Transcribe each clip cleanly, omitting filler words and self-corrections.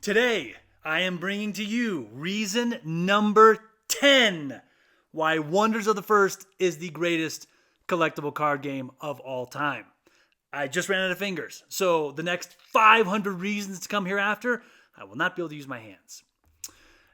Today, I am bringing to you reason number 10 why Wonders of the First is the greatest collectible card game of all time. I just ran out of fingers, so the next 500 reasons to come hereafter, I will not be able to use my hands.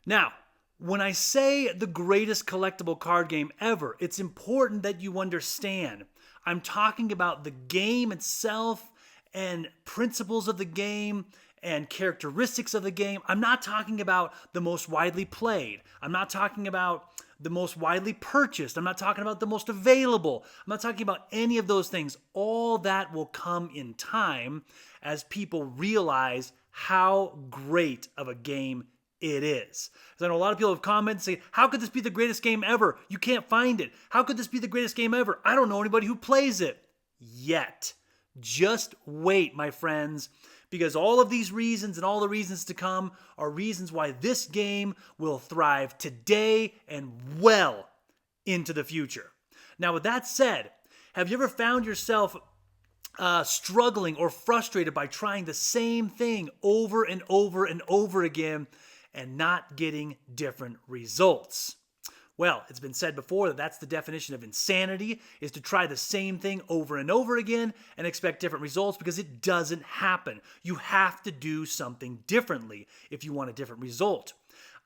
Now, when I say the greatest collectible card game ever, it's important that you understand. I'm talking about the game itself and principles of the game and characteristics of the game. I'm not talking about the most widely played. I'm not talking about the most widely purchased. I'm not talking about the most available. I'm not talking about any of those things. All that will come in time as people realize how great of a game it is. Because I know a lot of people have commented and say, how could this be the greatest game ever? You can't find it. How could this be the greatest game ever? I don't know anybody who plays it yet. Just wait, my friends, because all of these reasons and all the reasons to come are reasons why this game will thrive today and well into the future. Now, with that said, have you ever found yourself struggling or frustrated by trying the same thing over and over and over again and not getting different results? Well, it's been said before that that's the definition of insanity, is to try the same thing over and over again and expect different results, because it doesn't happen. You have to do something differently if you want a different result.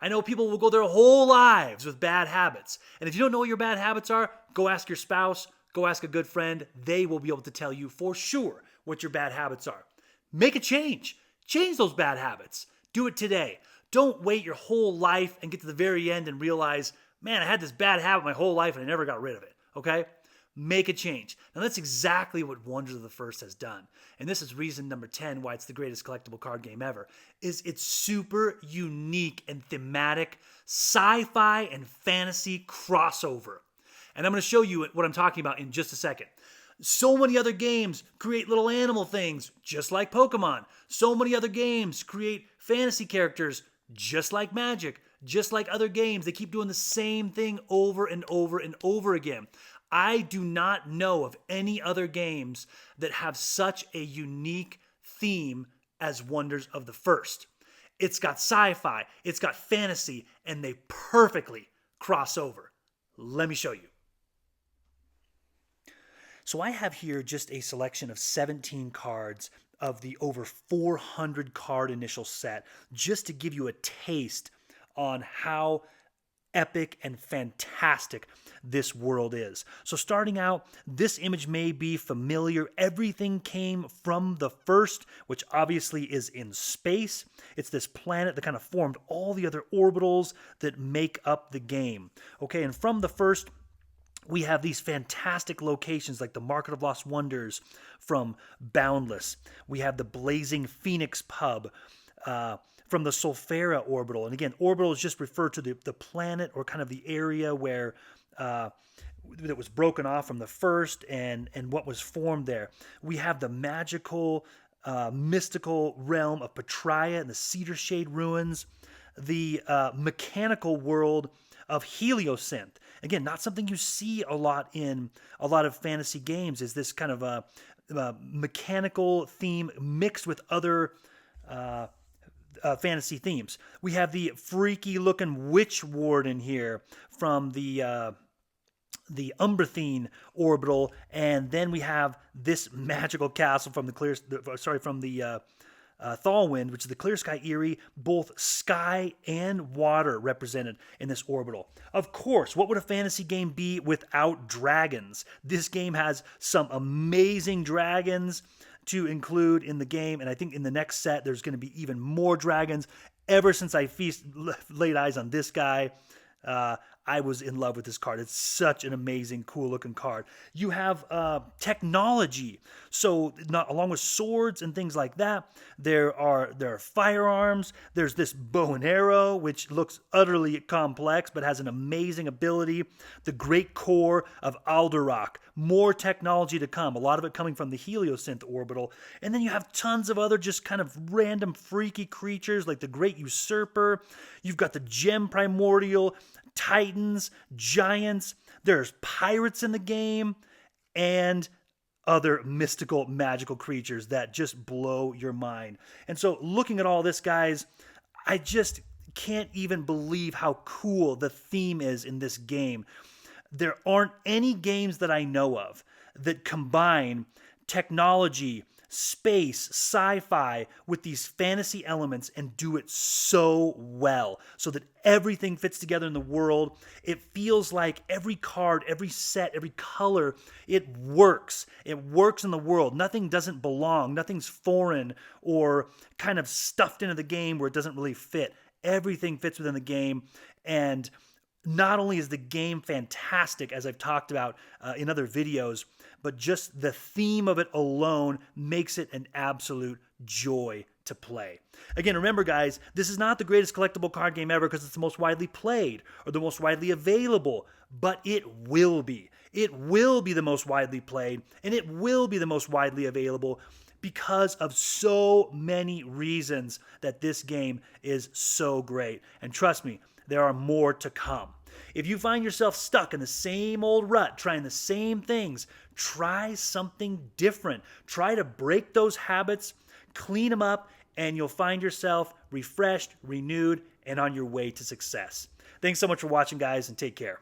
I know people will go their whole lives with bad habits. And if you don't know what your bad habits are, go ask your spouse, go ask a good friend. They will be able to tell you for sure what your bad habits are. Make a change. Change those bad habits. Do it today. Don't wait your whole life and get to the very end and realize, man, I had this bad habit my whole life and I never got rid of it, okay? Make a change. Now, that's exactly what Wonders of the First has done. And this is reason number 10 why it's the greatest collectible card game ever, is its super unique and thematic sci-fi and fantasy crossover. And I'm going to show you what I'm talking about in just a second. So many other games create little animal things, just like Pokémon. So many other games create fantasy characters, just like Magic. Just like other games, they keep doing the same thing over and over and over again. I do not know of any other games that have such a unique theme as Wonders of the First. It's got sci-fi, it's got fantasy, and they perfectly cross over. Let me show you. So I have here just a selection of 17 cards of the over 400 card initial set, just to give you a taste on how epic and fantastic this world is. So starting out, this image may be familiar. Everything came from the first, which obviously is in space. It's this planet that kind of formed all the other orbitals that make up the game. Okay, and from the first, we have these fantastic locations like the Market of Lost Wonders from Boundless. We have the Blazing Phoenix Pub, from the Sulfera orbital. And again, orbitals just refer to the planet or kind of the area where that was broken off from the first and what was formed there. We have the magical, mystical realm of Petria and the Cedar Shade ruins, the mechanical world of Heliosynth. Again, not something you see a lot in a lot of fantasy games, is this kind of a mechanical theme mixed with other fantasy themes. We have the freaky looking witch ward in here from the Umbrathine orbital, and then we have this magical castle from the Thalwind, which is the Clear Sky Eyrie, both sky and water represented in this orbital. Of course, what would a fantasy game be without dragons? This game has some amazing dragons to include in the game, and I think in the next set there's going to be even more dragons. Ever since I laid eyes on this guy, I was in love with this card. It's such an amazing, cool-looking card. You have technology. So along with swords and things like that, there are firearms. There's this bow and arrow, which looks utterly complex, but has an amazing ability. The Great Core of Alderach. More technology to come. A lot of it coming from the Heliosynth orbital. And then you have tons of other just kind of random freaky creatures like the Great Usurper. You've got the Gem Primordial, Titans, giants, there's pirates in the game, and other mystical, magical creatures that just blow your mind. And so looking at all this, guys, I just can't even believe how cool the theme is in this game. There aren't any games that I know of that combine technology, space, sci-fi with these fantasy elements and do it so well so that everything fits together in the world. It feels like every card, every set, every color, it works. It works in the world. Nothing doesn't belong. Nothing's foreign or kind of stuffed into the game where it doesn't really fit. Everything fits within the game, and not only is the game fantastic, as I've talked about in other videos, but just the theme of it alone makes it an absolute joy to play. Again, remember guys, this is not the greatest collectible card game ever because it's the most widely played or the most widely available, but it will be. It will be the most widely played, and it will be the most widely available because of so many reasons that this game is so great. And trust me, there are more to come. If you find yourself stuck in the same old rut, trying the same things, try something different. Try to break those habits, clean them up, and you'll find yourself refreshed, renewed, and on your way to success. Thanks so much for watching, guys, and take care.